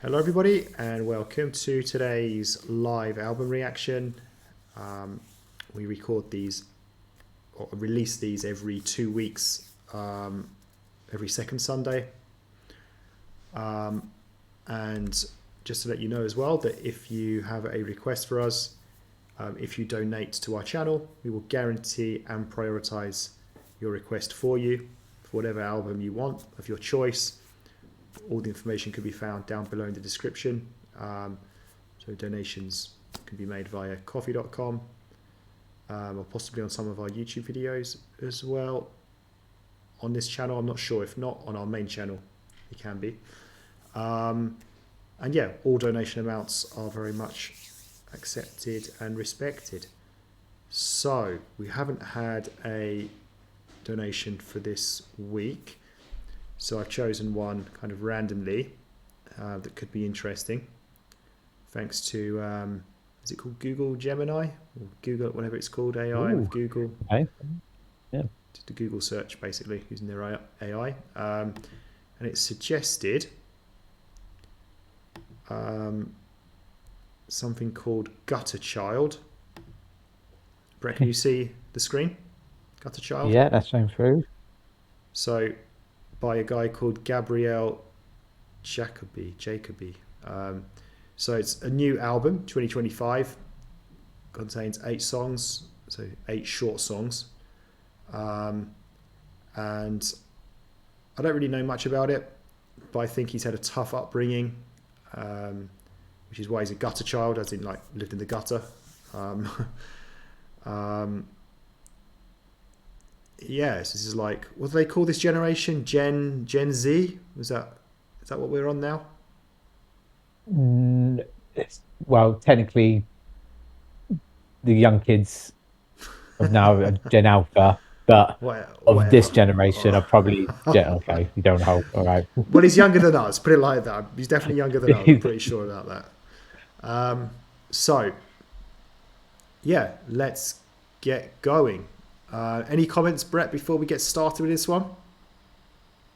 Hello everybody and welcome to today's live album reaction. We record these or release these every 2 weeks, every second Sunday. And just to let you know as well that if you have a request for us, if you donate to our channel, we will guarantee and prioritize your request for you for whatever album you want of your choice. All the information can be found down below in the description. So donations can be made via coffee.com or possibly on some of our YouTube videos as well. On this channel, I'm not sure. If not, on our main channel, it can be. And yeah, all donation amounts are very much accepted and respected. So we haven't had a donation for this week. So I've chosen one kind of randomly that could be interesting. Thanks to, is it called Google Gemini? Or Google, whatever it's called, AI with Google. Okay. Yeah. Just a Google search, basically, using their AI. And it suggested something called Gutta Child. Brett, can you see the screen? Gutta Child? Yeah, that sounds through. So, by a guy called Gabriel Jacoby. So it's a new album, 2025, contains 8 songs, so 8 short songs. And I don't really know much about it, but I think he's had a tough upbringing, which is why he's a gutter child, as in like lived in the gutter. Yes, this is like, what do they call this generation? Gen Z? Is that what we're on now? Well, technically, the young kids of now are Gen Alpha, but of this generation are probably Gen. Okay, you don't hold. All right. Well, he's younger than us. Put it like that. He's definitely younger than us. I'm pretty sure about that. So, yeah, let's get going. Any comments, Brett, before we get started with this one?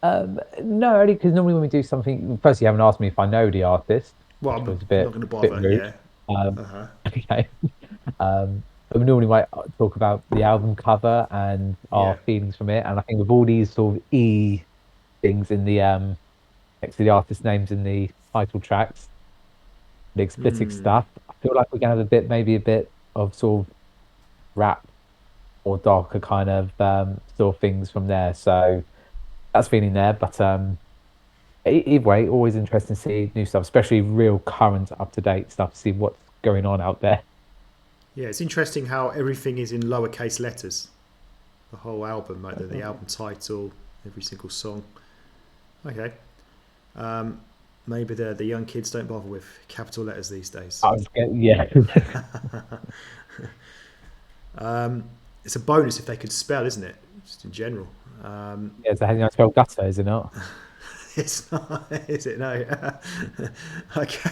No, only because normally when we do something, first you haven't asked me if I know the artist. Well, I'm not going to bother. Yeah. Okay. But we normally might talk about the album cover and our feelings from it, and I think with all these sort of E things in the next to the artist names in the title tracks, the explicit stuff, I feel like we're gonna have maybe a bit of sort of rap or darker kind of sort of things from there. So that's feeling there. But either way, always interesting to see new stuff, especially real current, up-to-date stuff, to see what's going on out there. Yeah, it's interesting how everything is in lowercase letters. The whole album, like the album title, every single song. Okay. Maybe the young kids don't bother with capital letters these days. Yeah. It's a bonus if they could spell, isn't it? Just in general. Yeah, it's how you spell gutter, is it not? It's not, is it? No. Okay.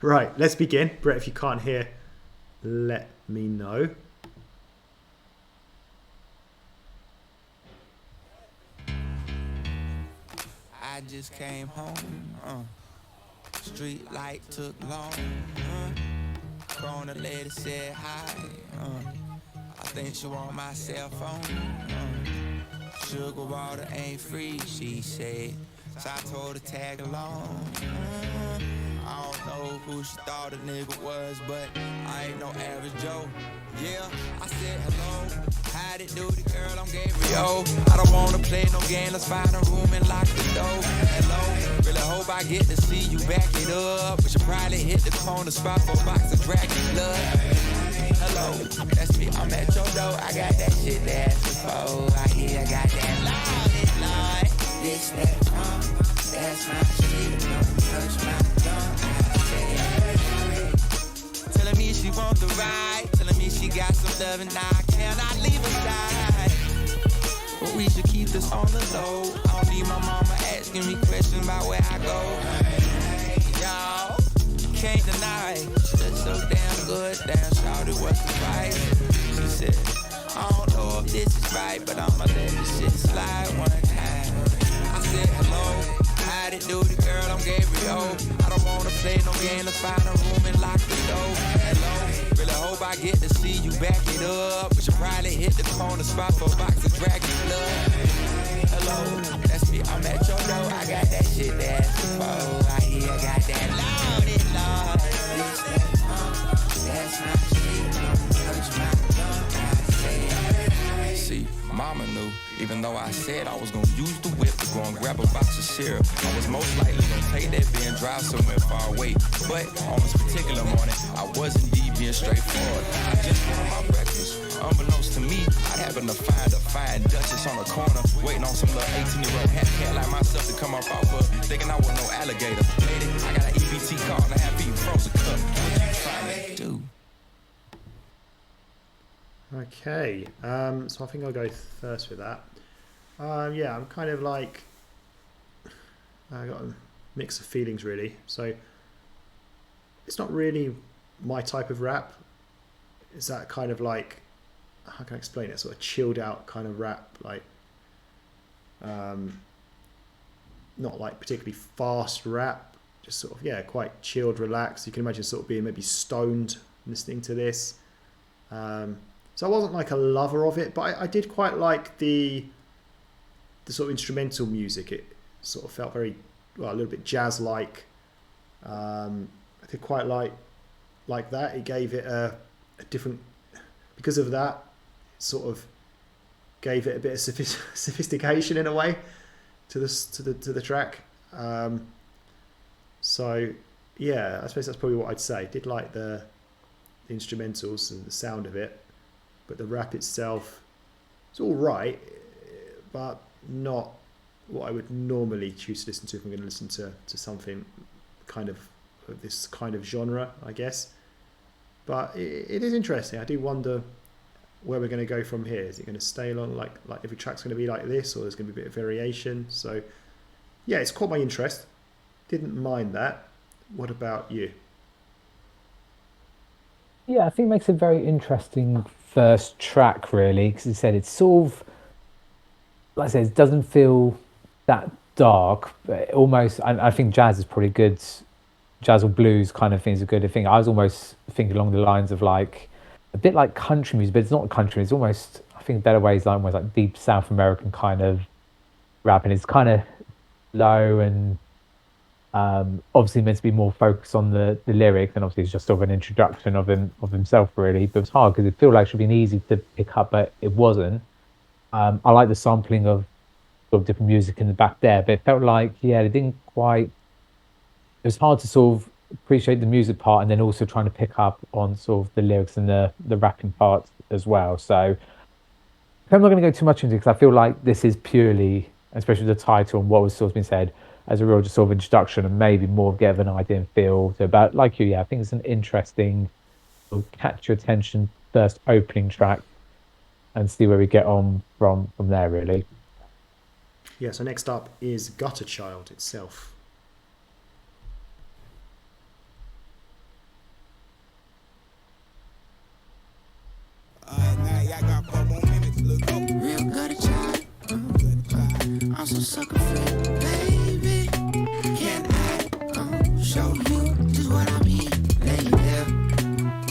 Right, let's begin. Brett, if you can't hear, let me know. I just came home. Street light took long. Corner lady said hi. I think she want my cell phone. Sugar water ain't free, she said. So I told her tag along. I don't know who she thought a nigga was, but I ain't no average Joe. Yeah, I said hello. How'd it do, the girl? I'm Gabriel. I don't wanna play no game. Let's find a room and lock the door. Hello, really hope I get to see you back it up. We should probably hit the corner spot for a box of Dracula. Hello, that's me. I'm at your door. I got that shit that's before. I hear I got that line. This, that, that's my shit. Don't touch my tongue. Telling me she want the ride. Telling me she got some love and I cannot leave her side. But we should keep this on the low. I don't need my mama asking me questions about where I go. Y'all can't deny. She looks so damn good. Damn shawty, what's the price? She said, I don't know if this is right, but I'ma let this shit slide one time. I said hello. How'd it do, the girl? I'm Gabriel. old. I don't wanna play no game to find a room and lock the door. Hello, really hope I get to see you back it up. But you probably hit the corner spot for a box of Dragon Blood. Hello, that's me, I'm at your door. I got that shit that's for. I hear I got that loaded, Lord. That's my shit, touch my tongue, I say. See, mama knew, even though I said I was gonna use the whip to go and grab a box of syrup, I was most likely gonna take that beer and drive somewhere far away. But on this particular morning, I was indeed being straightforward. I just wanted my breakfast. Unbeknownst to me, I happened to find a fine Duchess on the corner, waiting on some little 18-year-old hat cat like myself to come up off her, thinking I was no alligator. Lady, I got an EBT card and a half-eaten frozen cup. What you trying to do? Okay, so I think I'll go first with that. Yeah, I'm kind of like, I got a mix of feelings really. So it's not really my type of rap. It's that kind of like, how can I explain it? Sort of chilled out kind of rap, like not like particularly fast rap, just sort of, yeah, quite chilled, relaxed. You can imagine sort of being maybe stoned listening to this. So I wasn't like a lover of it, but I did quite like the sort of instrumental music. It sort of felt very, well, a little bit jazz-like. I did quite like that. It gave it a different, because of that, it sort of gave it a bit of sophistication in a way to the track. So yeah, I suppose that's probably what I'd say. Did like the instrumentals and the sound of it, but the rap itself, it's all right, but not what I would normally choose to listen to if I'm going to listen to something kind of this kind of genre, I guess. But it is interesting. I do wonder where we're going to go from here. Is it going to stay along like every track's going to be like this, or there's going to be a bit of variation? So yeah, it's caught my interest. Didn't mind that. What about you? Yeah, I think it makes a very interesting first track, really, because you said it's sort of, like I said, it doesn't feel that dark, but almost, I think jazz is probably good. Jazz or blues kind of thing is a good thing. I was almost thinking along the lines of like a bit like country music, but it's not country. It's almost, I think, better ways like almost like deep South American kind of rap, and it's kind of low and obviously meant to be more focused on the lyrics, and obviously it's just sort of an introduction of himself really. But it was hard because it felt like it should be easy to pick up, but it wasn't. I like the sampling of sort of different music in the back there, but it felt like, yeah, it didn't quite. It was hard to sort of appreciate the music part and then also trying to pick up on sort of the lyrics and the rapping parts as well. So I'm not going to go too much into it because I feel like this is purely, especially the title and what was sort of been said, as a real just sort of introduction and maybe more get of an idea and feel to about, like you, yeah, I think it's an interesting sort of catch your attention first opening track and see where we get on from there really. Yeah, so next up is Gutterchild itself. Now y'all got 4 more minutes. Let's go. Real Gutta Child. I'm so sucker for it, baby. Can I show you just what I mean? Lay there,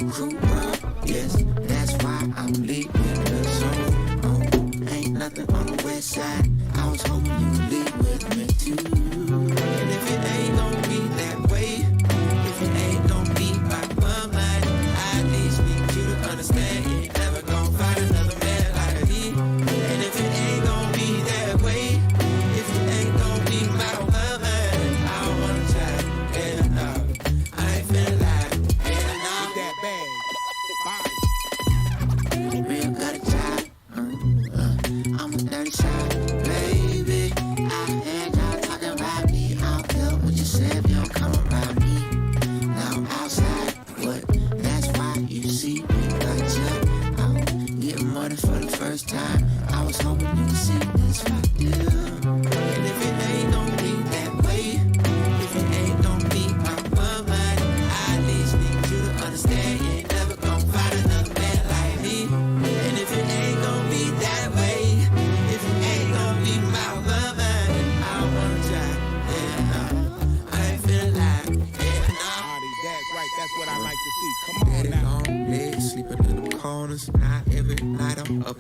crew up, yes, that's why I'm leaving the zone. Ain't nothing on the west side. I was hoping you would leave with me too. And if it ain't gonna be that way, if it ain't gonna be by bloodline, I at least need you to understand you ain't never gonna find another man like me. And if it ain't gonna be that way, if it ain't gonna be my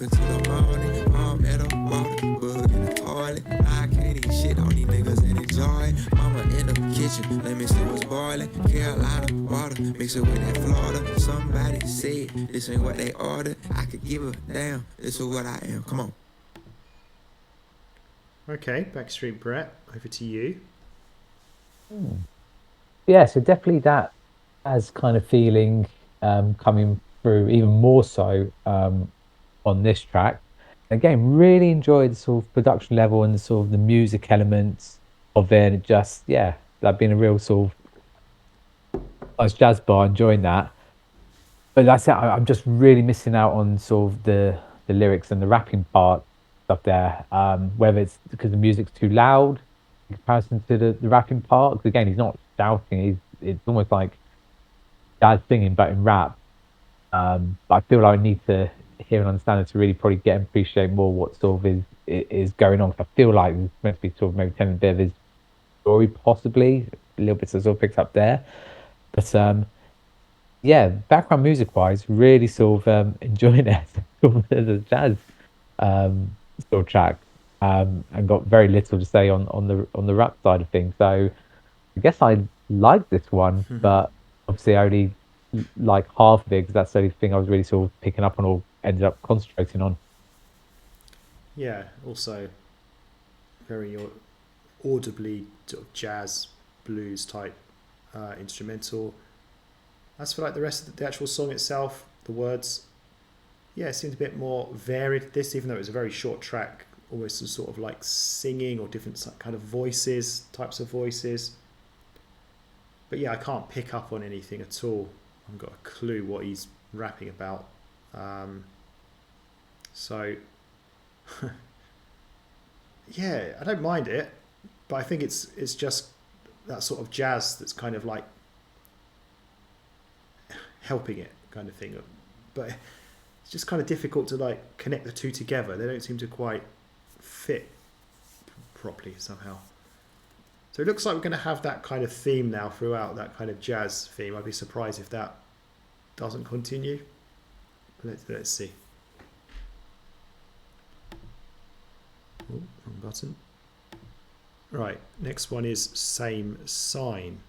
until the morning. Mom at a water bug in the toilet. I can't eat shit on these niggas and enjoy it. Mama in the kitchen, let me see what's boiling. Carolina water, mix it with that Florida. Somebody said this ain't what they ordered. I could give a damn, this is what I am. Come on. Okay, Backstreet Brett, over to you. Yeah, so definitely that as kind of feeling coming through even more so on this track. Again, really enjoyed the sort of production level and the sort of the music elements of it. And it just, yeah, that being a real sort of nice jazz bar, enjoying that. But like I said, I'm just really missing out on sort of the lyrics and the rapping part stuff there. Whether it's because the music's too loud in comparison to the rapping part. Because again, he's not shouting. It's almost like jazz singing, but in rap. But I feel like I need to hear and understand it to really probably get and appreciate more what sort of is going on. Cause I feel like it's meant to be sort of maybe telling a bit of his story, possibly a little bit sort of picked up there. But yeah, background music wise, really sort of enjoying it as a jazz sort of track, and got very little to say on the rap side of things. So I guess I like this one, but obviously I only like half of it because that's the only thing I was really sort of picking up on or ended up concentrating on. Yeah, also very audibly sort of jazz blues type instrumental. As for like the rest of the actual song itself, the words, yeah, it seemed a bit more varied. This, even though it was a very short track, almost some sort of like singing or different kind of types of voices. But yeah, I can't pick up on anything at all. I haven't got a clue what he's rapping about. So yeah, I don't mind it, but I think it's just that sort of jazz that's kind of like helping it kind of thing. But it's just kind of difficult to like connect the two together. They don't seem to quite fit properly somehow. So it looks like we're going to have that kind of theme now throughout, that kind of jazz theme. I'd be surprised if that doesn't continue. But let's see. Oh, wrong button. Right, next one is Same Sign.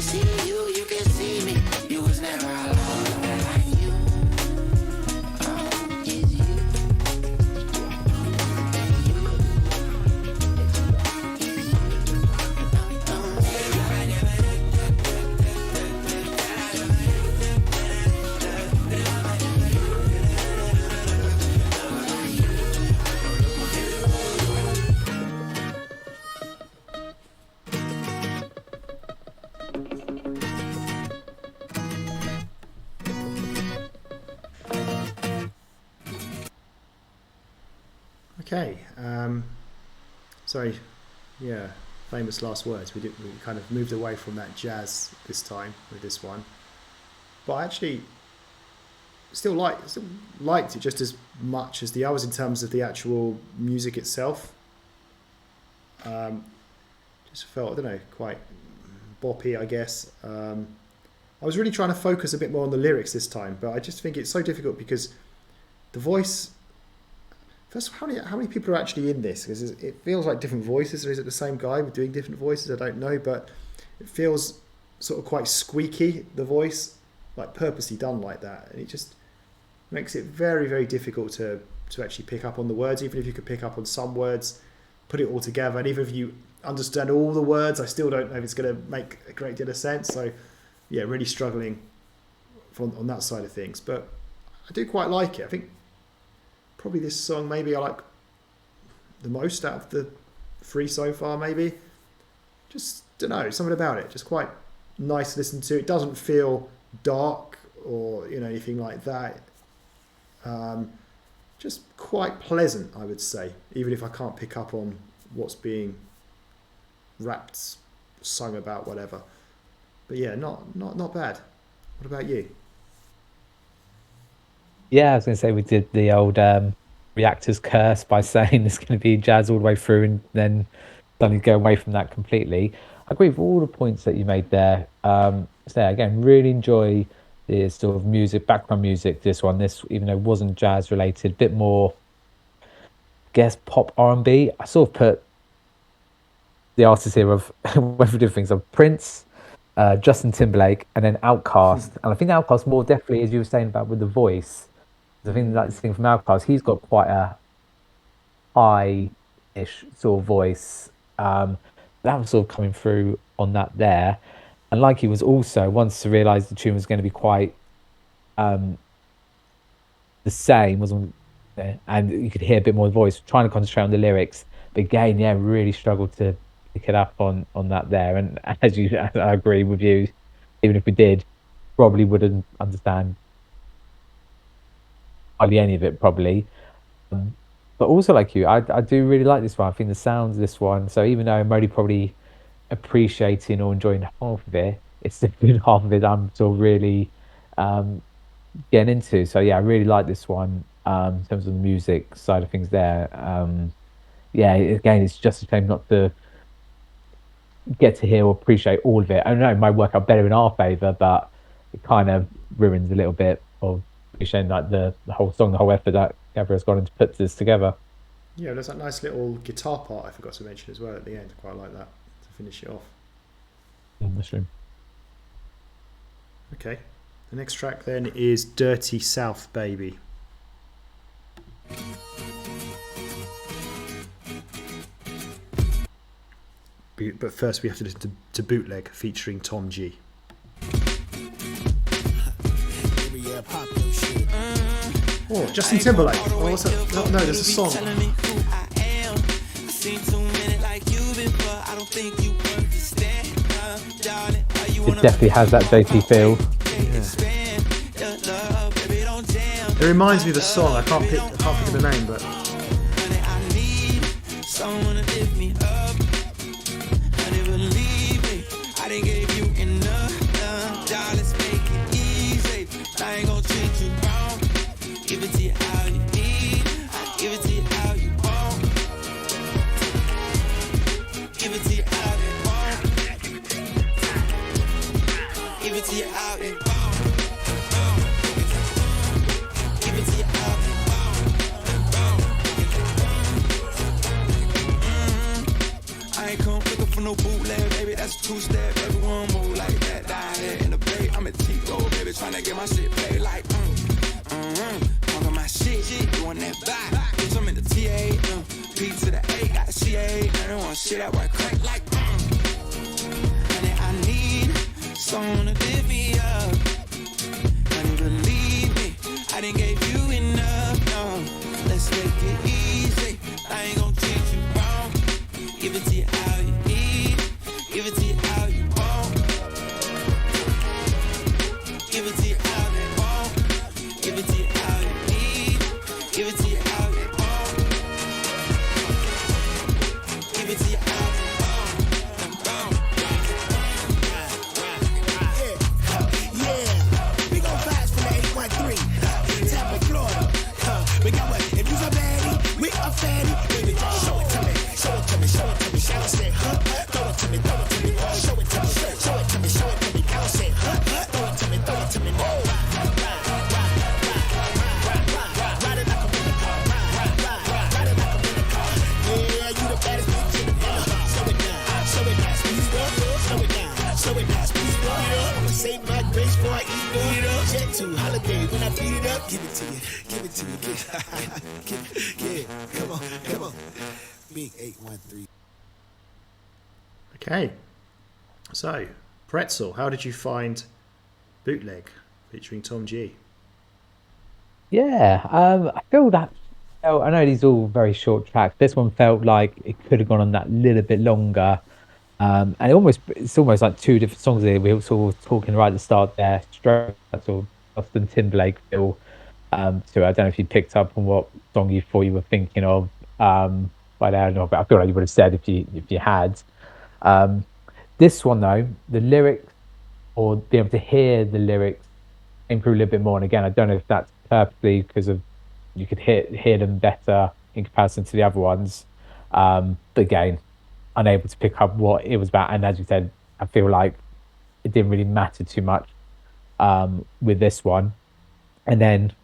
See you, you can see me. Okay. Sorry. Yeah. Famous last words. We kind of moved away from that jazz this time with this one, but I actually still liked it just as much as the others in terms of the actual music itself. Just felt, I don't know, quite boppy, I guess. I was really trying to focus a bit more on the lyrics this time, but I just think it's so difficult because the voice. First, how many people are actually in this? Because it feels like different voices. Or is it the same guy doing different voices? I don't know, but it feels sort of quite squeaky, the voice, like purposely done like that, and it just makes it very, very difficult to actually pick up on the words. Even if you could pick up on some words, put it all together, and even if you understand all the words, I still don't know if it's going to make a great deal of sense. So, yeah, really struggling on that side of things. But I do quite like it. I think probably this song maybe I like the most out of the 3 so far, maybe. Just, don't know, something about it. Just quite nice to listen to. It doesn't feel dark or, anything like that. Just quite pleasant, I would say, even if I can't pick up on what's being rapped, sung about, whatever. But yeah, not bad. What about you? Yeah, I was going to say we did the old reactors curse by saying it's going to be jazz all the way through and then suddenly go away from that completely. I agree with all the points that you made there. So again, really enjoy the sort of music, background music, this one. This, even though it wasn't jazz related, a bit more, I guess, pop R&B. I sort of put the artists here of whether different things of Prince, Justin Timberlake, and then Outkast. And I think Outkast more definitely, as you were saying about with the voice, I think that's the thing from Outkast, he's got quite a high-ish sort of voice. That was sort of coming through on that there. And like he was also, once to realise the tune was going to be quite the same, wasn't it? And you could hear a bit more voice, trying to concentrate on the lyrics. But again, yeah, really struggled to pick it up on that there. And as I agree with you, even if we did, probably wouldn't understand hardly any of it, probably. But also like you, I do really like this one. I think the sounds of this one, so even though I'm only probably appreciating or enjoying half of it, it's the good half of it I'm still really getting into. So yeah, I really like this one in terms of the music side of things there. Yeah, again, it's just a shame not to get to hear or appreciate all of it. I don't know, it might work out better in our favour, but it kind of ruins a little bit of appreciating like the whole song, the whole effort that Gabriel's gone into put this together. Yeah, there's that nice little guitar part I forgot to mention as well at the end. Quite like that to finish it off. That's true. Okay, the next track then is Dirty South Baby. But first we have to listen to Bootleg featuring Tom G. Oh, Justin Timberlake. Oh, what's that? No, there's a song. It definitely has that JT feel. Yeah. It reminds me of the song. I can't think of the name, but. Give it to you how you need. I give it to you how you want. Give it to you how you want. Give it to you how you want. Give it to you how you want. I ain't come looking for no bootleg, baby. That's a two-step. Everyone move like that. Down here in the bay, I'm a Tico, baby. Tryna get my shit paid like talking my shit, doing that vibe. Bitch, I'm in the TA, P to the A, got a CA. I don't want shit that work crack like honey, I need someone to lift me up. Honey, believe me, I didn't give you enough, no. Let's make it easy, I ain't gon' treat you wrong. Give it to you how you need, give it to you how you want. Give it to you how you want. Give it to you how you need. Give it to you how you want. So it lasts me speed it up. I'ma save my grace before I eat it up. Jet to holiday when I beat it up. Give it to you, give it to you, yeah, come on. Big 813. Okay, so Pretzel, how did you find Bootleg featuring Tom G? Yeah, I feel that. Oh, I know these are all very short tracks. This one felt like it could have gone on that little bit longer. And it's almost like two different songs here. We were sort of talking right at the start there, straight that sort of Justin Timberlake feel. So I don't know if you picked up on what song you thought you were thinking of. But I don't know, but I feel like you would have said if you had. This one though, the lyrics or be able to hear the lyrics came through a little bit more. And again, I don't know if that's purposely because of you could hear them better in comparison to the other ones. But again, unable to pick up what it was about. And as you said, I feel like it didn't really matter too much with this one. And then, I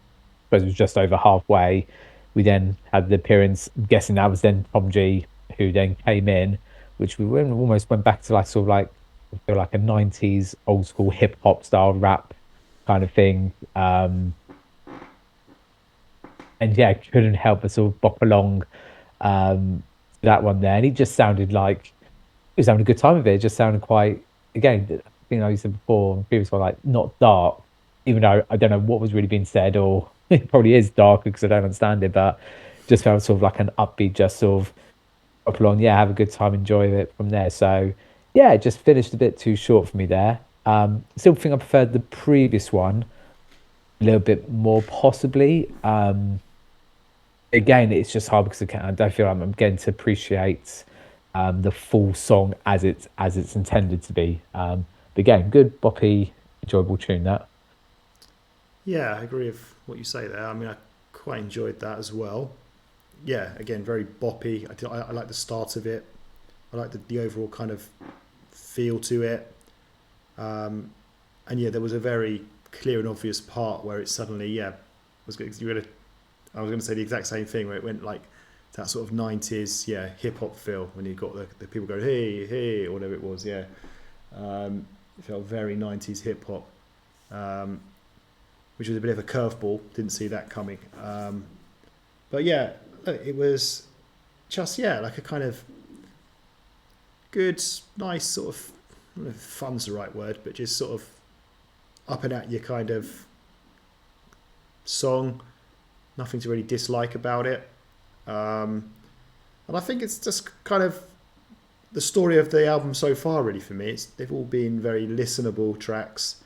suppose it was just over halfway, we then had the appearance, I'm guessing that was then Tom G, who then came in, which we almost went back to like sort of like, I feel like a 90s old school hip hop style rap kind of thing. And yeah, couldn't help but sort of bop along that one there. And he just sounded like he was having a good time with it. It just sounded quite, again, I think I said before on the previous one, like not dark, even though I don't know what was really being said, or it probably is dark because I don't understand it, but just felt sort of like an upbeat, just sort of up along, yeah, have a good time, enjoy it from there. So yeah, it just finished a bit too short for me there. Still think I preferred the previous one a little bit more possibly. Again, it's just hard because I don't feel like I'm getting to appreciate the full song as it's intended to be. But again, good boppy, enjoyable tune that. Yeah, I agree with what you say there. I mean, I quite enjoyed that as well. Yeah, again, very boppy. I like the start of it. I like the overall kind of feel to it. And yeah, there was a very clear and obvious part where it suddenly, I was going to say the exact same thing, where it went like that sort of 90s, hip hop feel when you got the people going, hey, or whatever it was, It felt very 90s hip hop, which was a bit of a curveball. Didn't see that coming. But yeah, it was just, like a kind of good, nice sort of, I don't know if fun's the right word, but just sort of up and at you kind of song. Nothing to really dislike about it. And I think it's just kind of the story of the album so far, really, for me. They've all been very listenable tracks.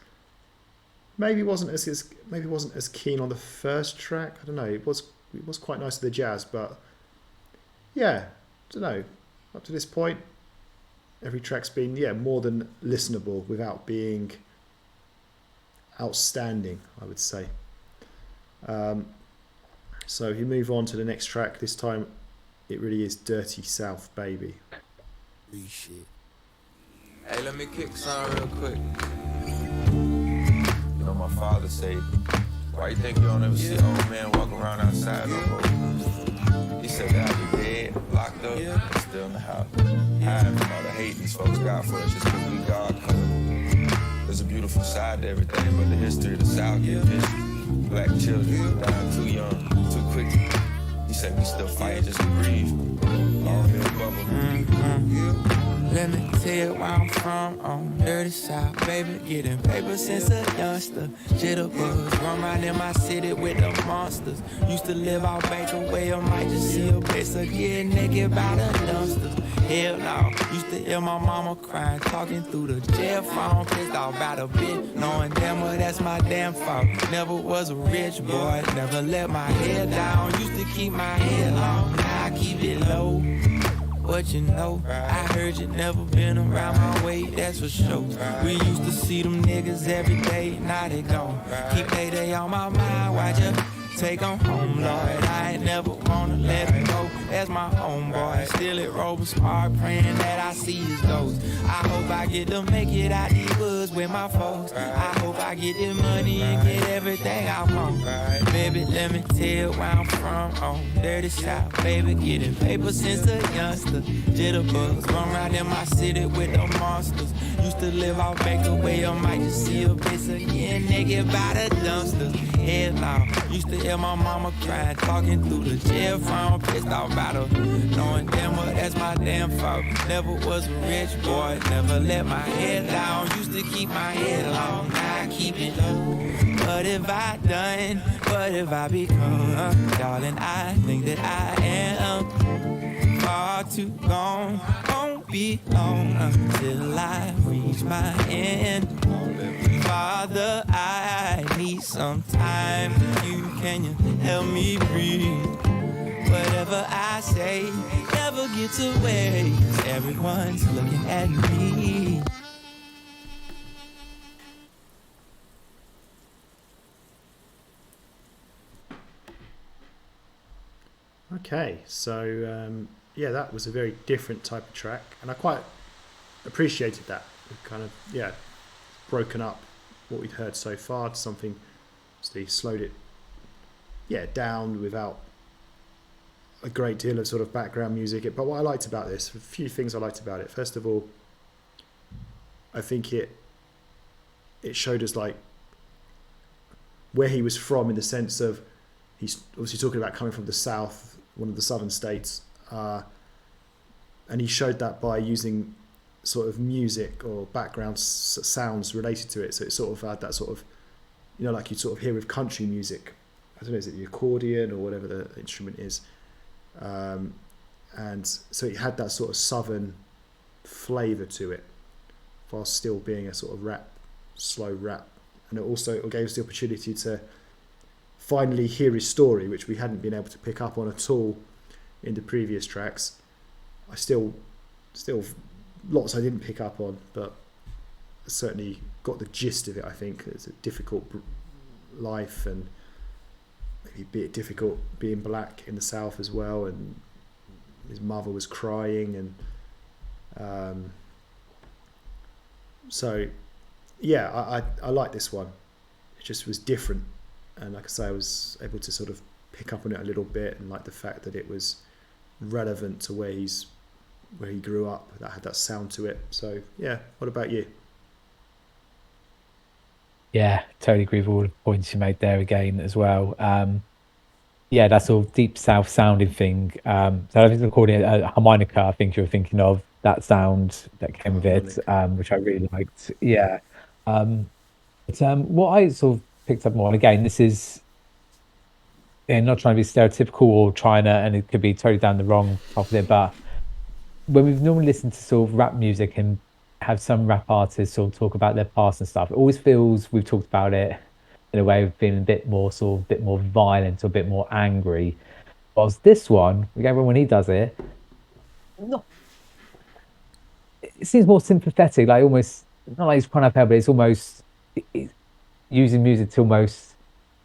Maybe wasn't as keen on the first track. I don't know. It was quite nice to the jazz, but yeah, I don't know. Up to this point, every track's been more than listenable without being outstanding, I would say. So if you move on to the next track, this time it really is Dirty South, baby. Shit. Hey, let me kick some real quick. You know, my father said, why you think you don't ever see an old man walk around outside no more? He said that I'd be dead, locked up, and still in the house. Hiding from all the hate these folks got for us just because we God covered. There's a beautiful side to everything, but the history of the South get vicious. Black children dying too young, too quick. He said we still fighting just to breathe. Long hill bubble. Let me tell you where I'm from, on Dirty South, baby. Getting paper since a youngster. Jitterbugs, run around in my city with the monsters. Used to live out back away, I might just see a place to get naked by the dumpsters. Hell no, used to hear my mama crying, talking through the jail phone, pissed off about a bit, knowing damn well that's my damn fault. Never was a rich boy, never let my head down. Used to keep my head low, now I keep it low. What you know, I heard you never been around my way, that's for sure. We used to see them niggas every day, now they gone. Keep they on my mind, why'd you take them home, Lord? I ain't never wanna let them go, that's my homeboy. Still at Rover Smart, praying that I see his ghost. I hope I get to make it out these woods with my folks. I hope I get the money and get everything I want. Baby, let me tell you where I'm from, on Dirty South, baby. Getting paper since a youngster. Jitterbugs, run around in my city with the monsters. Used to live off make a way, I might just see a bitch again, naked by the dumpster. Headlock. Used to hear my mama crying, talking through the jail phone, pissed off about her. Knowing damn well that's my damn fault. Never was a rich boy, never let my head down. Used to keep my head long, now I keep it low. What have I done? What have I become? Darling, I think that I am far too gone. Won't be long until I reach my end. Father, I need some time. Can you help me breathe? Whatever I say never gets away. Everyone's looking at me. Okay, so yeah, that was a very different type of track, and I quite appreciated that. We've kind of, yeah, broken up what we'd heard so far to something, so he slowed it, yeah, down without a great deal of sort of background music. But what I liked about this, a few things I liked about it. First of all, I think it showed us like where he was from, in the sense of he's obviously talking about coming from the south, one of the southern states, and he showed that by using sort of music or background sounds related to it. So it sort of had that sort of, you know, like you sort of hear with country music. I don't know, is it the accordion or whatever the instrument is? And so it had that sort of southern flavour to it, while still being a sort of rap, slow rap. And it also gave us the opportunity to finally hear his story, which we hadn't been able to pick up on at all in the previous tracks. I still lots I didn't pick up on, but certainly got the gist of it. I think it's a difficult life, and maybe a bit difficult being black in the South as well, and his mother was crying, and so yeah, I like this one. It just was different, and like I say, I was able to sort of pick up on it a little bit, and like the fact that it was relevant to where he grew up, that had that sound to it. So yeah, what about you? Yeah, totally agree with all the points you made there again as well. Yeah, that sort of deep south sounding thing. So I think they're calling it a harmonica. I think you're thinking of that sound that came with it, which I really liked. Yeah. But what I sort of picked up more, and again, this is not trying to be stereotypical or trying to, and it could be totally down the wrong path of it, but when we've normally listened to sort of rap music and have some rap artists sort of talk about their past and stuff, it always feels we've talked about it in a way of being a bit more violent or a bit more angry. Whilst this one, Gabriel, when he does it, it seems more sympathetic, like almost not like he's trying to help, but it's almost using music to almost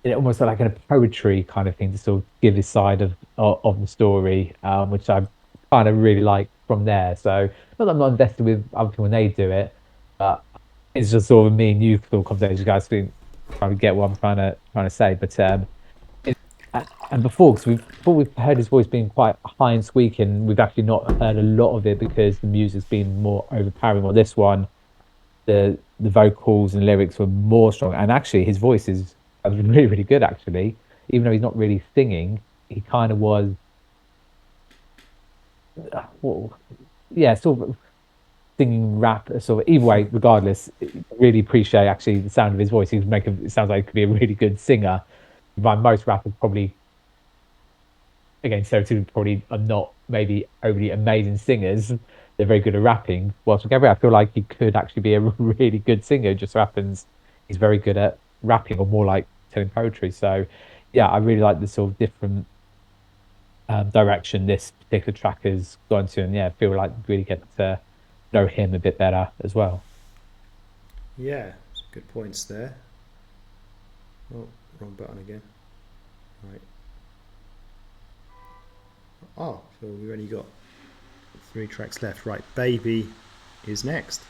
like in a poetry kind of thing to sort of give his side of the story, which I kind of really like from there. So not that I'm not invested with other people when they do it, but it's just sort of me and you sort of conversation, you guys trying to get what I'm trying to say. But and before, because we've heard his voice being quite high and squeaking, we've actually not heard a lot of it because the music's been more overpowering. Well, this one, the vocals and lyrics were more strong, and actually his voice is really, really good. Actually, even though he's not really singing, he kind of was. Yeah, sort of singing rap, sort of either way. Regardless, really appreciate actually the sound of his voice. It sounds like he could be a really good singer. By most rappers, probably again, stereotypically probably are not maybe overly amazing singers. They're very good at rapping. Whilst with Gabriel, I feel like he could actually be a really good singer. It just so happens he's very good at rapping, or more like telling poetry. So, yeah, I really like the sort of different direction this particular track has gone to, and yeah, I feel like really get to know him a bit better as well. Yeah, good points there. Oh, wrong button again. Right. Oh, so we've only got 3 tracks left. Right, Baby is next.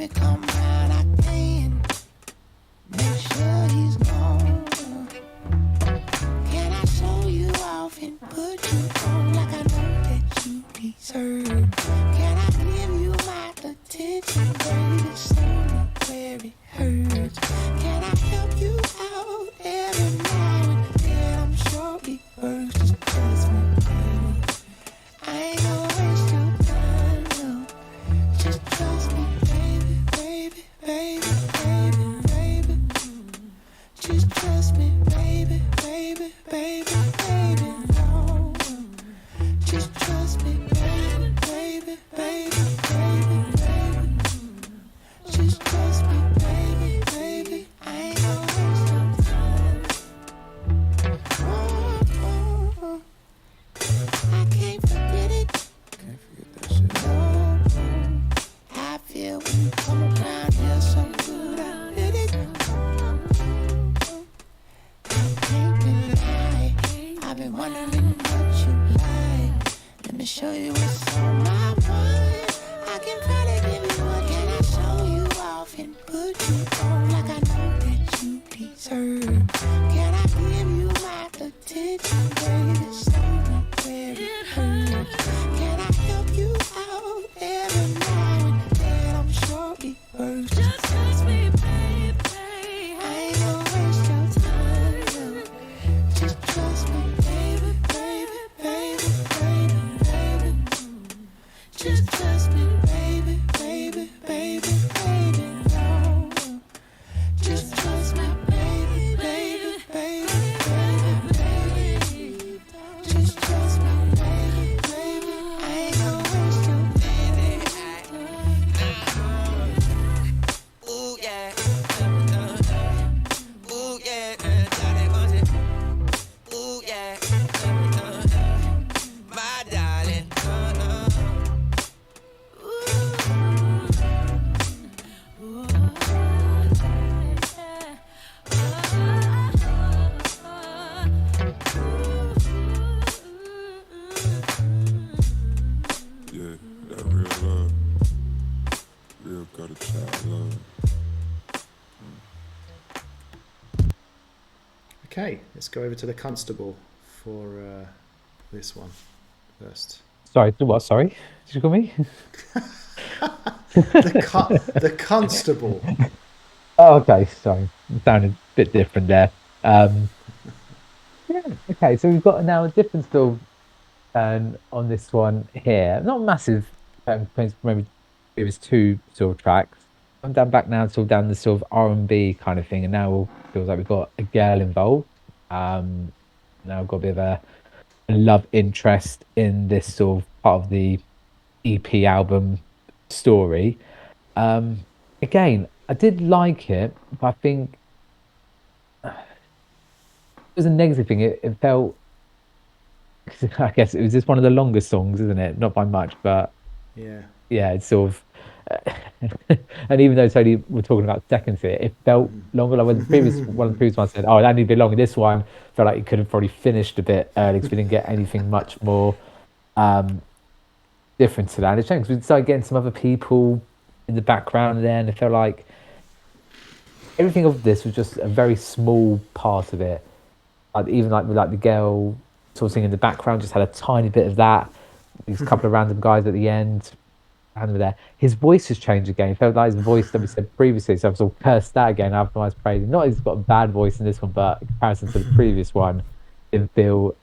baby, come round, I can make sure he's gone. Can I show you off and put you on like I know that you deserve? Can I give you my attention, baby, slowly where it hurts? Can I help you out every now and then? I'm sure it works, just trust me, baby. I ain't gonna waste your time, no. Just trust me, baby, baby, baby, baby, baby. Just trust me, baby, baby, baby, baby, no. Just trust me, baby, baby, baby, baby, baby. Just trust me, baby, baby. I ain't gonna waste your time. Oh, oh, oh. I can't forget it. Can't forget that shit. No, I feel when you come around here so good. I did it. I can't deny. I've been wondering what you like. Let me show you what's on my mind. I can probably give you what can I show you off and put you on like I know that you deserve. Can I give you my attention, baby, slowly where it hurts? Can I help you out every now and then? I'm sure it works. Just trust me, baby. I ain't gonna waste your time, no. Just trust me, baby, baby, baby, baby, baby. Just trust me, baby, baby, baby, baby, no. Just trust me, baby, baby, baby, baby, baby. Just trust me, baby, baby. I ain't gonna waste your time. Ooh, yeah. Ooh, yeah. Ooh, yeah. My darling. Yeah, that real love. Real Gutta Child love. Okay, let's go over to the constable for this one first. Sorry, what? Sorry, did you call me? The constable. Oh, okay. Sorry, it sounded a bit different there. Yeah. Okay, so we've got now a different sort of turn on this one here. Not massive. Maybe it was two sort of tracks. I'm down back now, sort of down the sort of R&B kind of thing, and now it feels like we've got a girl involved. Now we've got a bit of a love interest in this sort of part of the EP album story. Again, I did like it, but I think it was a negative thing. It felt, I guess it was just one of the longest songs, isn't it? Not by much, but Yeah. it's sort of, and even though it's only we're talking about seconds here, it felt longer. Like when the previous one of the previous ones said, "Oh, that needed to be longer." This one felt like it could have probably finished a bit early because we didn't get anything much more different to that. It's changed. We started getting some other people in the background there, and it felt like everything of this was just a very small part of it. Like even like with like the girl sort of singing in the background, just had a tiny bit of that. These couple of random guys at the end. And there, his voice has changed again. It felt like his voice that we said previously, so I've sort of cursed that again after I was praising. Not he's got a bad voice in this one, but in comparison to the previous one, didn't feel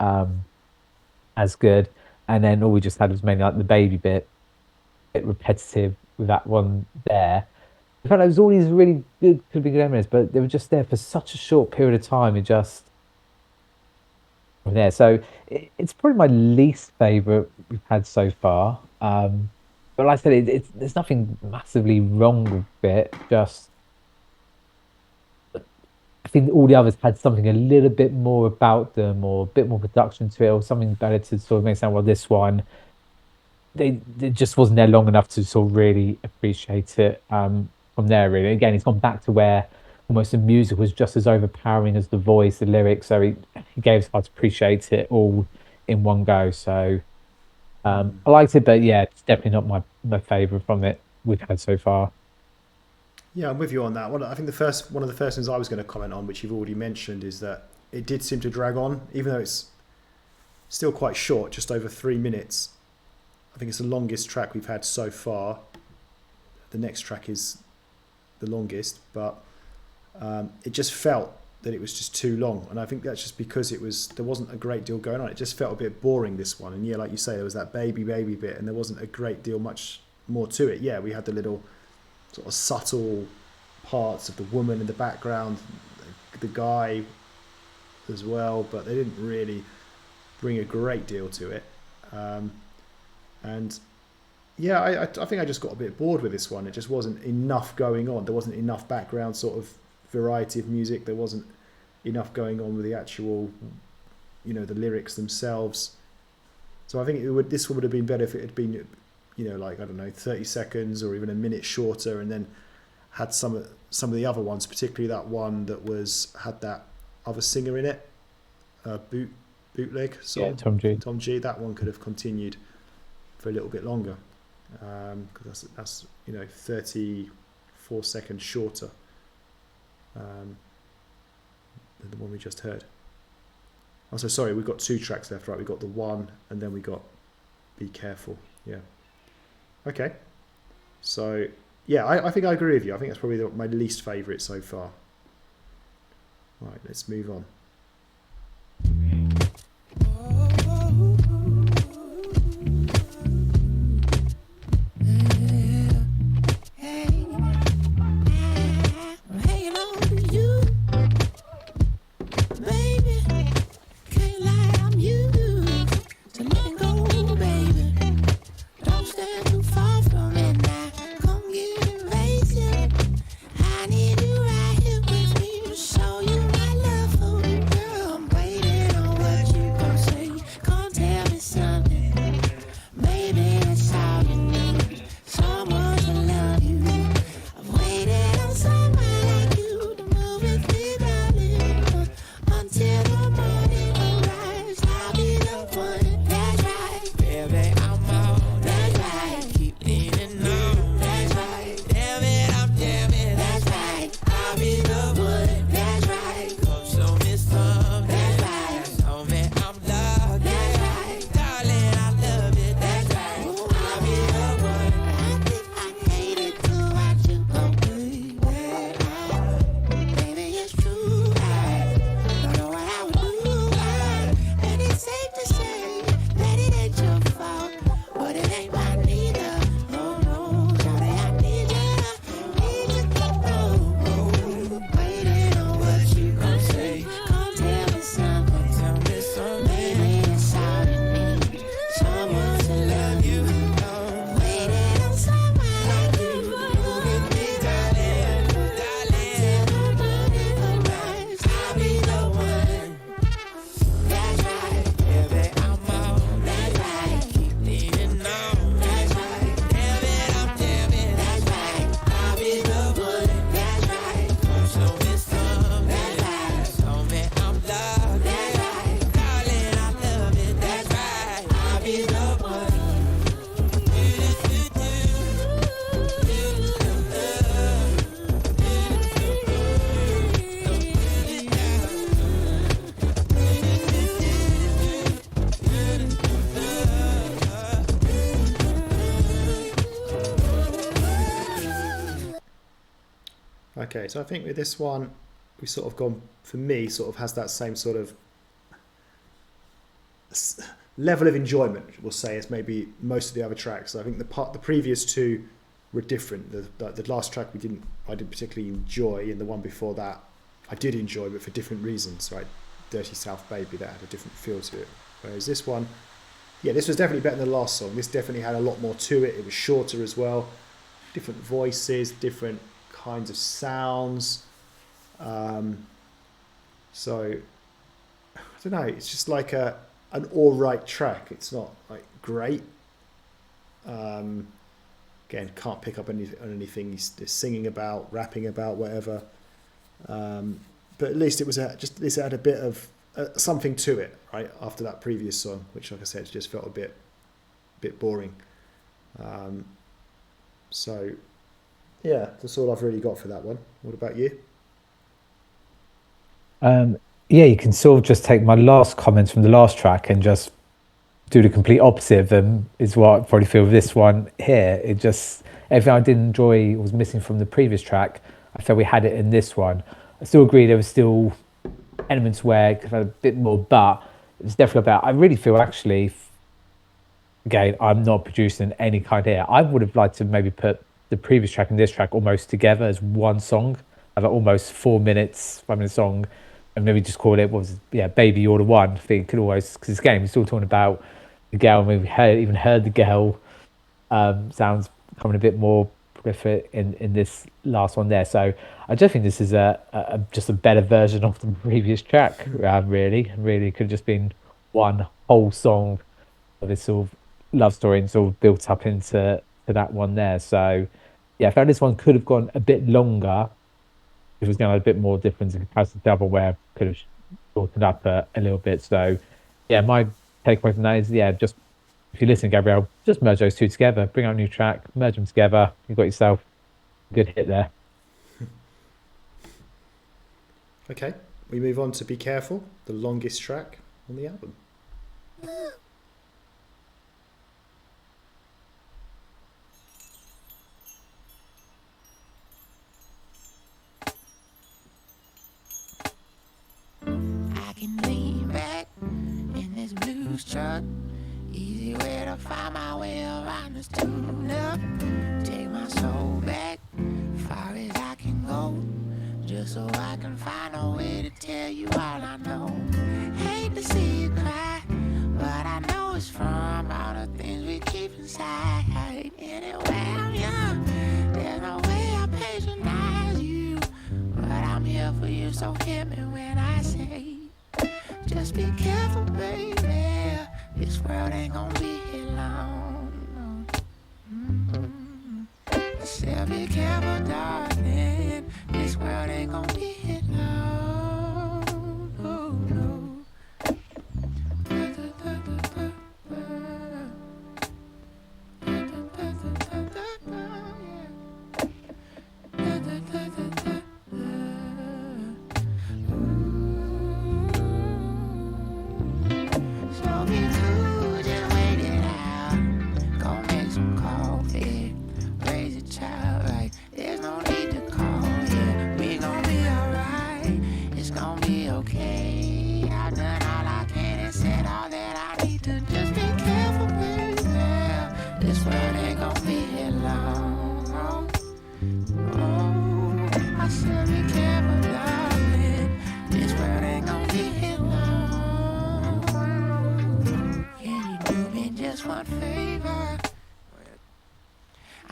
as good. And then all we just had was mainly like the baby bit, a bit repetitive with that one there. I felt like it was all these really good, could be good elements, but they were just there for such a short period of time. It just there. So it's probably my least favourite we've had so far. But like I said, there's nothing massively wrong with it. Just I think all the others had something a little bit more about them, or a bit more production to it, or something better to sort of make it sound. Well, this one, they just wasn't there long enough to sort of really appreciate it. From there, really, again, it's gone back to where almost the music was just as overpowering as the voice, the lyrics. So he gave us hard to appreciate it all in one go. So. I liked it, but yeah, it's definitely not my favourite from it we've had so far. Yeah, I'm with you on that. I think one of the first things I was going to comment on, which you've already mentioned, is that it did seem to drag on, even though it's still quite short, just over 3 minutes. I think it's the longest track we've had so far. The next track is the longest, but it just felt that it was just too long, and I think that's just because there wasn't a great deal going on. It just felt a bit boring, this one. And yeah, like you say, there was that baby bit, and there wasn't a great deal much more to it. Yeah, we had the little sort of subtle parts of the woman in the background, the guy as well, but they didn't really bring a great deal to it. And yeah, I think I just got a bit bored with this one. It just wasn't enough going on. There wasn't enough background sort of variety of music. There wasn't enough going on with the actual, the lyrics themselves. So I think this would have been better if it had been, like, I don't know, 30 seconds or even a minute shorter, and then had some of the other ones, particularly that one that had that other singer in it, Bootleg song. Yeah, Tom G. That one could have continued for a little bit longer, because that's 34 seconds shorter than the one we just heard. Also, sorry, we've got 2 tracks left, right? We got the one, and then we got Be Careful. Yeah. Okay. So yeah, I think I agree with you. I think that's probably my least favourite so far. Right, let's move on. Okay, so I think with this one, we've sort of gone, for me, sort of has that same sort of level of enjoyment, we'll say, as maybe most of the other tracks. I think the previous 2 were different. The last track I didn't particularly enjoy, and the one before that I did enjoy, but for different reasons, right? Dirty South Baby, that had a different feel to it. Whereas this one, yeah, this was definitely better than the last song. This definitely had a lot more to it. It was shorter as well. Different voices, different kinds of sounds. So I don't know, it's just like an alright track. It's not like great. Again, can't pick up on anything he's singing about, rapping about, whatever. But at least it was this had a bit of something to it, right? After that previous song, which, like I said, just felt a bit boring. So Yeah, that's all I've really got for that one. What about you? Yeah, you can sort of just take my last comments from the last track and just do the complete opposite of them is what I probably feel with this one here. It just, everything I didn't enjoy was missing from the previous track. I felt we had it in this one. I still agree there was still elements where it could have had a bit more, but it's definitely about, I really feel actually, again, I'm not producing any kind here. I would have liked to maybe put the previous track and this track almost together as one song, have an almost 4 minutes, 5 minute song, and maybe just call it, what was it? Yeah, Baby You're the One. I think it could always, because this game, we're still talking about the girl, and we even heard the girl sounds becoming a bit more prolific in this last one there. So I just think this is just a better version of the previous track, really could have just been one whole song of this sort of love story and sort of built up into that one there. So yeah, I found this one could have gone a bit longer. It was going to have a bit more difference in comparison to the other where I could have shortened up a little bit. So yeah, my takeaway from that is, yeah, just if you listen, Gabriel, just merge those two together, bring out a new track, merge them together. You've got yourself a good hit there. Okay, we move on to Be Careful, the longest track on the album. I can lean back in this blues truck. Easy way to find my way around this tune-up. Take my soul back, far as I can go, just so I can find a way to tell you all I know. Hate to see you cry, but I know it's from all the things we keep inside. Anyway, I'm young, there's no way I patronize you, but I'm here for you, so hear me when I say, just be careful, baby. This world ain't gonna be here long. So be careful, darling. This world ain't gonna be here long. Oh, no. So be cool, just wait it out. Go make some coffee, raise a child right. There's no need to call here. We gon' be alright. It's gon' be okay. I've done all I can and said all that I need to. Just be careful, baby. This world ain't gon' be here long. Oh, I said be careful, darling. This world ain't gon' be here long. Can you do me just one favor?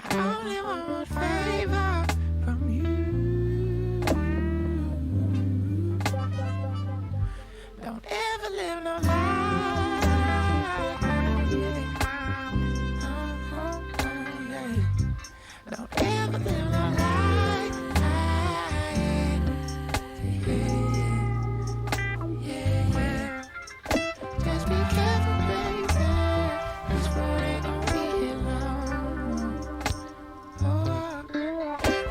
I only want one favor from you. Don't ever live no lie. Don't ever live no lie. Yeah. Just be careful, baby. This world ain't gonna be here long. Oh,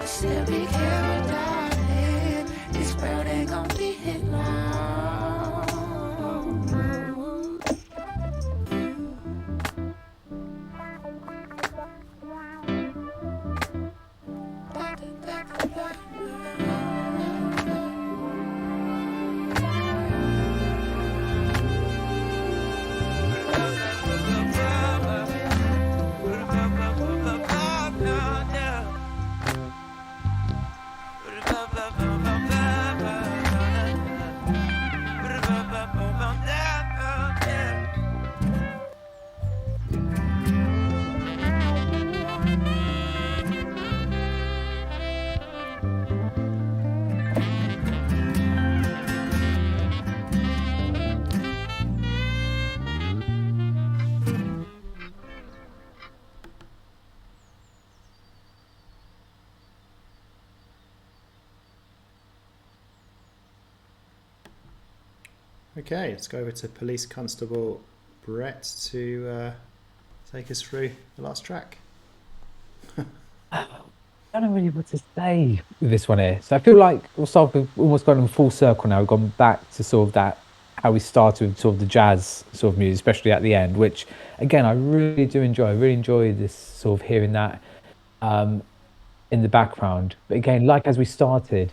still be careful, darling. This world ain't gonna be here long. Okay, let's go over to Police Constable Brett to take us through the last track. don't know really what to say with this one here. So I feel like we've almost gone in full circle now. We've gone back to sort of that how we started with sort of the jazz sort of music, especially at the end, which again I really do enjoy. I really enjoy this sort of hearing that in the background. But again, like as we started,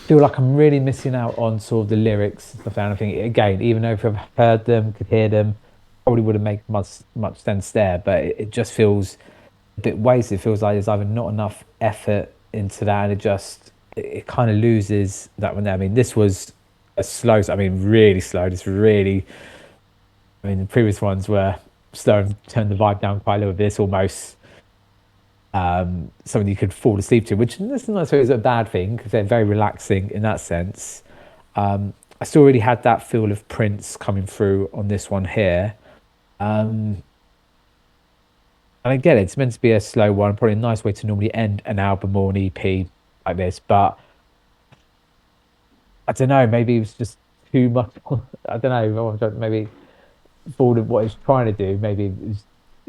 feel like I'm really missing out on sort of the lyrics and stuff. And I think again, even though if I've heard them, could hear them, probably wouldn't make much sense there. But it just feels a bit wasted. It feels like there's either not enough effort into that, and it kind of loses that one there. I mean, this was a slow. I mean, really slow. This really. I mean, the previous ones were slow and turned the vibe down quite a little bit. This almost something you could fall asleep to, which isn't necessarily a bad thing because they're very relaxing in that sense. I still really had that feel of Prince coming through on this one here. And I get it, it's meant to be a slow one, probably a nice way to normally end an album or an EP like this, but I don't know, maybe it was just too much. I don't know, maybe for what it's trying to do, maybe it was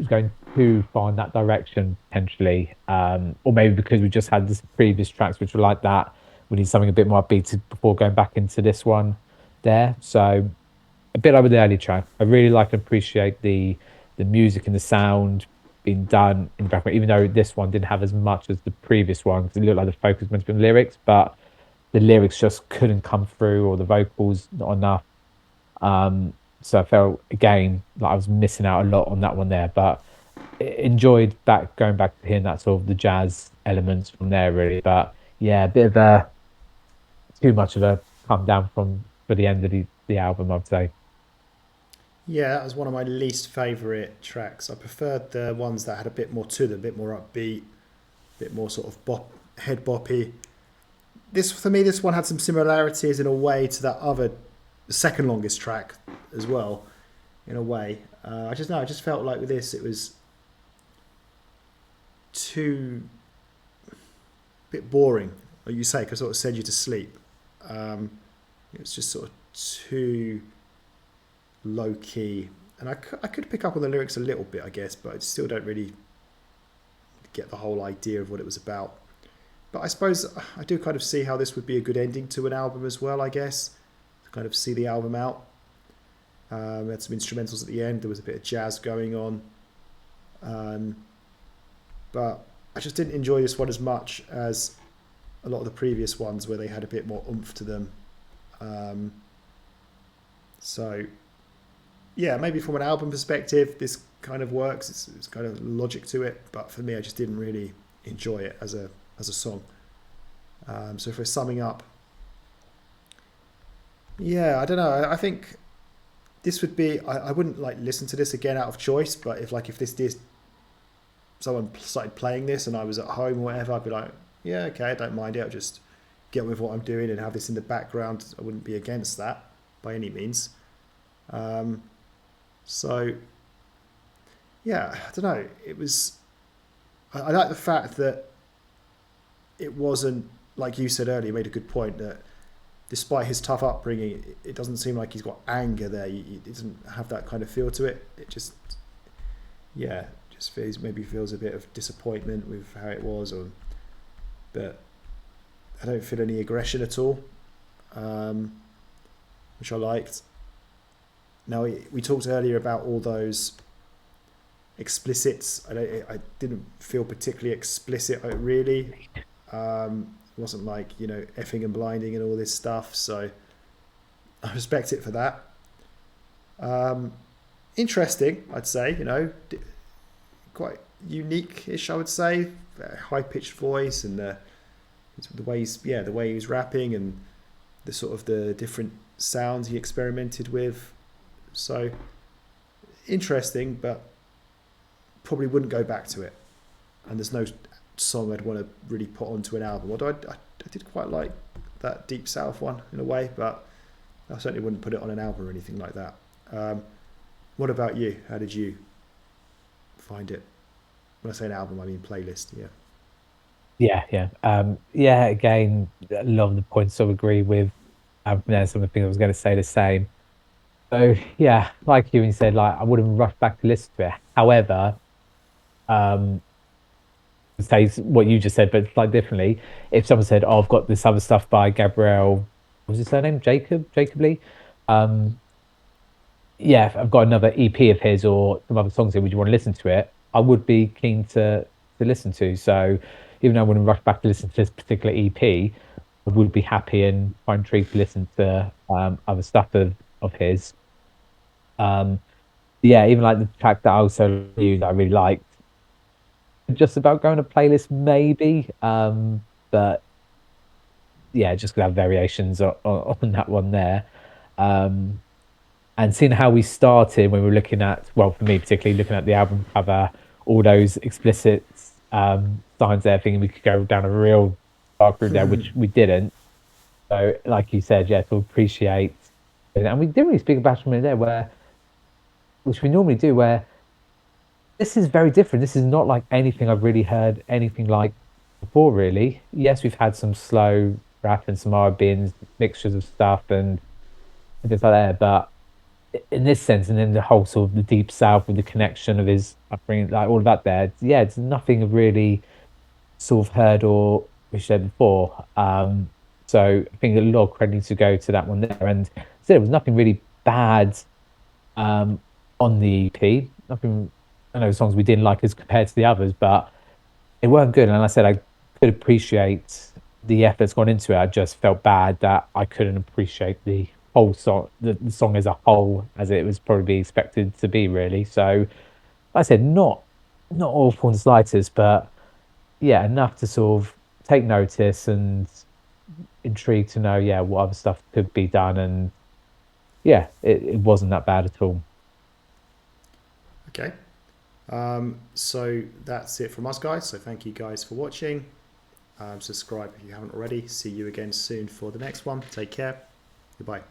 going too far in that direction potentially, or maybe because we just had this previous tracks which were like that, we need something a bit more upbeat before going back into this one there. So a bit like with the early track, I really like and appreciate the music and the sound being done in the background, even though this one didn't have as much as the previous one because it looked like the focus was meant to be on the lyrics, but the lyrics just couldn't come through, or the vocals not enough. So I felt again like I was missing out a lot on that one there, but enjoyed going back to hearing that sort of the jazz elements from there really. But yeah, a bit of a too much of a come down for the end of the album, I'd say. Yeah, that was one of my least favourite tracks. I preferred the ones that had a bit more to them, a bit more upbeat, a bit more sort of head boppy. For me, this one had some similarities in a way to that other, the second longest track as well, in a way. I just felt like with this, it was a bit boring, like you say, because it sort of send you to sleep. It was just sort of too low key, and I could pick up on the lyrics a little bit, I guess, but I still don't really get the whole idea of what it was about. But I suppose I do kind of see how this would be a good ending to an album as well, I guess, to kind of see the album out. We had some instrumentals at the end, there was a bit of jazz going on, but I just didn't enjoy this one as much as a lot of the previous ones where they had a bit more oomph to them. So yeah, maybe from an album perspective this kind of works, it's kind of logic to it, but for me I just didn't really enjoy it as a song. So if we're summing up, yeah, I don't know, I think this would be, I wouldn't like listen to this again out of choice, but if this did, someone started playing this and I was at home or whatever, I'd be like, yeah, okay, I don't mind it, I'll just get on with what I'm doing and have this in the background. I wouldn't be against that by any means. So yeah, I don't know, it was, I like the fact that it wasn't, like you said earlier, you made a good point that despite his tough upbringing, it doesn't seem like he's got anger there. He doesn't have that kind of feel to it. It just, yeah, just feels a bit of disappointment with how it was, but I don't feel any aggression at all, which I liked. Now we talked earlier about all those explicits. I didn't feel particularly explicit really. It wasn't like, effing and blinding and all this stuff, so I respect it for that. Interesting, I'd say, quite unique-ish, I would say. High-pitched voice and the way he's rapping and the sort of the different sounds he experimented with. So interesting, but probably wouldn't go back to it. And there's no song I'd want to really put onto an album. Although I did quite like that Deep South one in a way, but I certainly wouldn't put it on an album or anything like that. What about you? How did you find it? When I say an album, I mean playlist. Yeah. Again, a lot of the points I agree with. There's some of the things I was going to say the same. So yeah, like you said, like I wouldn't rush back to listen to it. However, say what you just said, but like differently. If someone said, "Oh, I've got this other stuff by Gabriel," what was his surname? Jacoby. Yeah, I've got another EP of his or some other songs here. Would you want to listen to it? I would be keen to listen to. So even though I wouldn't rush back to listen to this particular EP, I would be happy and quite intrigued to listen to other stuff of his. Um, yeah, even like the track that I also used, I really liked. Just about going to playlist maybe, but yeah, just gonna have variations on that one there. Um, and seeing how we started when we were looking at, well, for me particularly, looking at the album cover, all those explicit signs there, thinking we could go down a real dark route there, which we didn't. So, like you said, yeah, to appreciate, and we didn't really speak about something there where, which we normally do, where this is very different. This is not like anything I've really heard anything like before, really. Yes, we've had some slow rap and some R&B mixtures of stuff and things like that, but in this sense, and then the whole sort of the deep south with the connection of his upbringing, like all of that there, yeah, it's nothing I've really sort of heard or shared before. So I think a lot of credit to go to that one there. And I said it was nothing really bad on the EP. Nothing, I know songs we didn't like as compared to the others, but they weren't good. And I said I could appreciate the effort's gone into it. I just felt bad that I couldn't appreciate the whole song, the song as a whole, as it was probably expected to be, really. So, like I said, not awful in the slightest, but yeah, enough to sort of take notice and intrigued to know, yeah, what other stuff could be done. And yeah, it wasn't that bad at all. Okay. So that's it from us, guys. So thank you guys for watching. Subscribe if you haven't already. See you again soon for the next one. Take care. Goodbye.